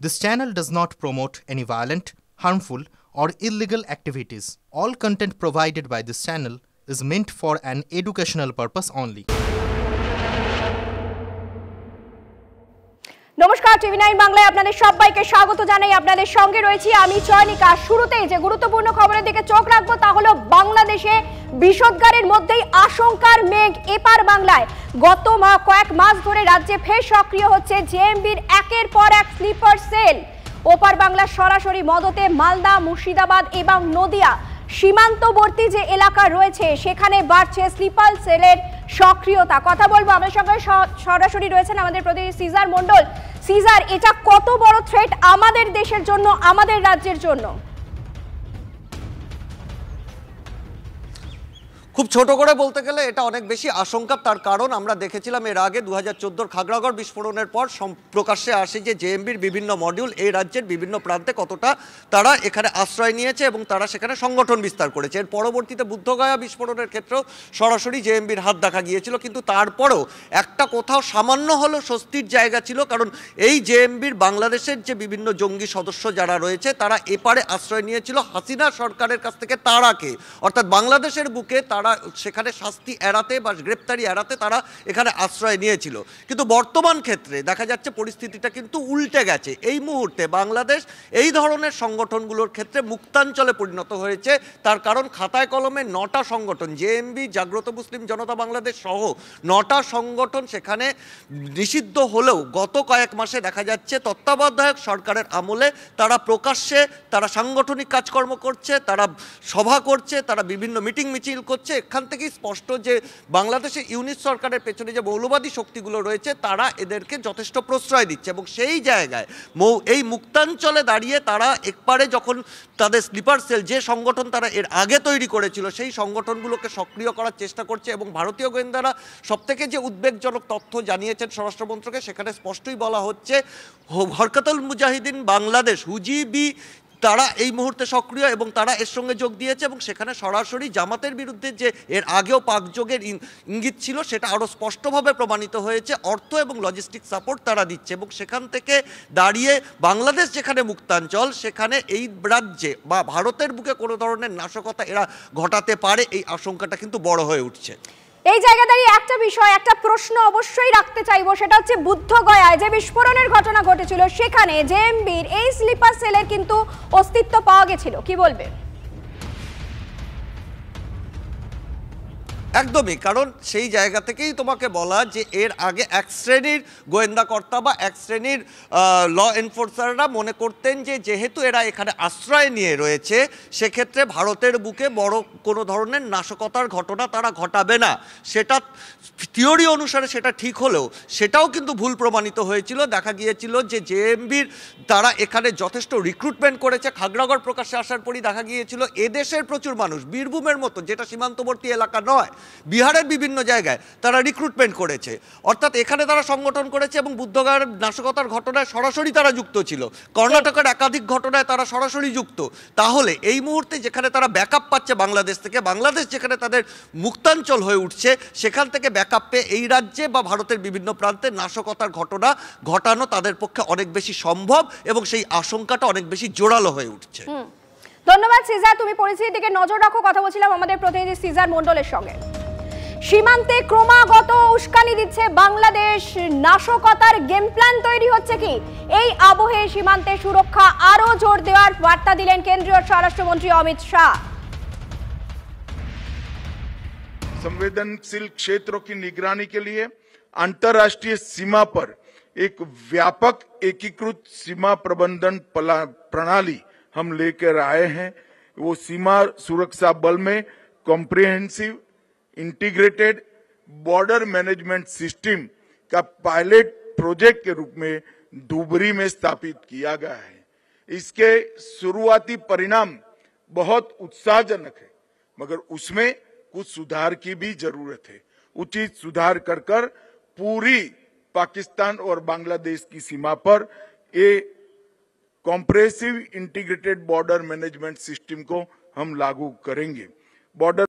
This channel does not promote any violent, harmful, or illegal activities. All content provided by this channel is meant for an educational purpose only. নমস্কার, টিভি9 বাংলায় আপনাদের সবাইকে স্বাগত জানাই। আপনাদের সঙ্গে রয়েছি আমি চয়নিকা। শুরুতেই যে গুরুত্বপূর্ণ খবরের দিকে চোখ রাখবো তা হলো বাংলাদেশে বিষোদ্গারের মধ্যেই আশঙ্কার মেঘ এপার বাংলায়। গত কয়েক মাস ধরে রাজ্যে ফের সক্রিয় হচ্ছে জেএমবির একের পর এক স্লিপার সেল। ওপার বাংলার সরাসরি মদতে মালদা, মুর্শিদাবাদ এবং নদিয়া সীমান্তবর্তী যে এলাকা রয়েছে সেখানে বাড়ছে স্লিপার সেলের সক্রিয়তা। কথা বলবো আমাদের সঙ্গে সরাসরি রয়েছেন আমাদের প্রতিনিধি সিজার মণ্ডল। সিজার, এটা কত বড় থ্রেট আমাদের দেশের জন্য, আমাদের রাজ্যের জন্য? খুব ছোট করে বলতে গেলে এটা অনেক বেশি আশঙ্কা। তার কারণ আমরা দেখেছিলাম এর আগে 2014 খাগড়াগড় বিস্ফোরণের পর প্রকাশ্যে আসে যে জেএমবির বিভিন্ন মডিউল এই রাজ্যের বিভিন্ন প্রান্তে কতটা তারা এখানে আশ্রয় নিয়েছে এবং তারা সেখানে সংগঠন বিস্তার করেছে। এর পরবর্তীতে বুদ্ধগয়া বিস্ফোরণের ক্ষেত্রেও সরাসরি জেএমবির হাত দেখা গিয়েছিল, কিন্তু তারপরেও একটা কোথাও সামান্য হলেও স্বস্তির জায়গা ছিল, কারণ এই জেএমবির বাংলাদেশের যে বিভিন্ন জঙ্গি সদস্য যারা রয়েছে তারা এপারে আশ্রয় নিয়েছিল হাসিনা সরকারের কাছ থেকে তারাকে, অর্থাৎ বাংলাদেশের বুকে তারা সেখানে শাস্তি এড়াতে বা গ্রেপ্তারি এড়াতে তারা এখানে আশ্রয় নিয়েছিল। কিন্তু বর্তমান ক্ষেত্রে দেখা যাচ্ছে পরিস্থিতিটা কিন্তু উল্টে গেছে। এই মুহূর্তে বাংলাদেশ এই ধরনের সংগঠনগুলোর ক্ষেত্রে মুক্তাঞ্চলে পরিণত হয়েছে। তার কারণ খাতায় কলমে 9টা সংগঠন, জেএমবি, জাগ্রত মুসলিম জনতা বাংলাদেশ সহ 9টা সংগঠন সেখানে নিষিদ্ধ হলেও গত কয়েক মাসে দেখা যাচ্ছে তত্ত্বাবধায়ক সরকারের আমলে তারা প্রকাশ্যে তারা সাংগঠনিক কাজকর্ম করছে, তারা সভা করছে, তারা বিভিন্ন মিটিং মিছিল করছে। এখান থেকেই স্পষ্ট যে বাংলাদেশে ইউনিট সরকারের পেছনে যে মৌলবাদী শক্তিগুলো রয়েছে তারা এদেরকে যথেষ্ট প্রশ্রয় দিচ্ছে এবং সেই জায়গায় এই মুক্তাঞ্চলে দাঁড়িয়ে তারা একবারে যখন তাদের স্লিপার সেল যে সংগঠন তারা এর আগে তৈরি করেছিল সেই সংগঠনগুলোকে সক্রিয় করার চেষ্টা করছে। এবং ভারতীয় গোয়েন্দারা সবথেকে যে উদ্বেগজনক তথ্য জানিয়েছেন স্বরাষ্ট্রমন্ত্রকে, সেখানে স্পষ্টই বলা হচ্ছে হরকাতুল মুজাহিদিন বাংলাদেশ হুজিবি তারা এই মুহূর্তে সক্রিয় এবং তারা এর সঙ্গে যোগ দিয়েছে এবং সেখানে সরাসরি জামাতের বিরুদ্ধে যে এর আগেও পাকযোগের ইঙ্গিত ছিল সেটা আরও স্পষ্টভাবে প্রমাণিত হয়েছে। অর্থ এবং লজিস্টিক সাপোর্ট তারা দিচ্ছে এবং সেখান থেকে দাঁড়িয়ে বাংলাদেশ যেখানে মুক্তাঞ্চল সেখানে এই রাজ্যে বা ভারতের বুকে কোনো ধরনের নাশকতা এরা ঘটাতে পারে, এই আশঙ্কাটা কিন্তু বড় হয়ে উঠছে। এই জায়গা দাঁড়িয়ে একটা বিষয়, একটা প্রশ্ন অবশ্যই রাখতে চাইবো, সেটা হচ্ছে বুদ্ধগয়ায় যে বিস্ফোরণের ঘটনা ঘটেছিল সেখানে জেএমবির এই স্লিপার সেলের কিন্তু অস্তিত্ব পাওয়া গেছিল, কি বলবে? একদমই, কারণ সেই জায়গা থেকেই তোমাকে বলা যে এর আগে এক শ্রেণীর গোয়েন্দাকর্তা বা এক শ্রেণীর ল এনফোর্সাররা মনে করতেন যে যেহেতু এরা এখানে আশ্রয় নিয়ে রয়েছে সেক্ষেত্রে ভারতের বুকে বড় কোনো ধরনের নাশকতার ঘটনা তারা ঘটাবে না। সেটা থিওরি অনুসারে সেটা ঠিক হলেও সেটাও কিন্তু ভুল প্রমাণিত হয়েছিল। দেখা গিয়েছিল যে জেএমবির তারা এখানে যথেষ্ট রিক্রুটমেন্ট করেছে। খাগড়াগড় প্রকাশ্যে আসার পরই দেখা গিয়েছিল এদেশের প্রচুর মানুষ বীরভূমের মতো যেটা সীমান্তবর্তী এলাকা নয়, বিহারের বিভিন্ন জায়গায় তারা রিক্রুটমেন্ট করেছে, অর্থাৎ এখানে তারা সংগঠন করেছে এবং বুদ্ধগয়ার নাশকতার ঘটনায় সরাসরি তারা যুক্ত ছিল। কর্ণাটকের একাধিক ঘটনায় তারা সরাসরি যুক্ত। তাহলে এই মুহূর্তে যেখানে তারা ব্যাকআপ পাচ্ছে বাংলাদেশ থেকে, বাংলাদেশ যেখানে তাদের মুক্তাঞ্চল হয়ে উঠছে সেখান থেকে ব্যাকআপ পেয়ে এই রাজ্যে বা ভারতের বিভিন্ন প্রান্তে নাশকতার ঘটনা ঘটানো তাদের পক্ষে অনেক বেশি সম্ভব এবং সেই আশঙ্কাটা অনেক বেশি জোরালো হয়ে উঠছে। ধন্যবাদ সিজার, তুমি পরিস্থিতির দিকে নজর রাখো। কথা বলছিলাম আমাদের প্রতিনিধি সিজার মণ্ডলের সঙ্গে। সীমান্তে ক্রমাগত উস্কানি দিচ্ছে বাংলাদেশ, নাশকতার গেম প্ল্যান তৈরি হচ্ছে কি? এই আবহে সীমান্তে সুরক্ষা আরো জোর দেওয়ার বার্তা দিলেন কেন্দ্রীয় স্বরাষ্ট্রমন্ত্রী অমিত শাহ। संवेदनशील क्षेत्रों की निगरानी के लिए अंतर्राष्ट्रीय सीमा पर एक व्यापक एकीकृत सीमा प्रबंधन प्रणाली हम लेकर आए हैं। वो सीमा सुरक्षा बल में comprehensive integrated border management system का पायलट प्रोजेक्ट के रूप में धुबरी में स्थापित किया गया है। इसके शुरुआती परिणाम बहुत उत्साहजनक है, मगर उसमें कुछ सुधार की भी जरूरत है। उचित सुधार कर पूरी पाकिस्तान और बांग्लादेश की सीमा पर ये compressive integrated border management system को हम लागू करेंगे। बॉर्डर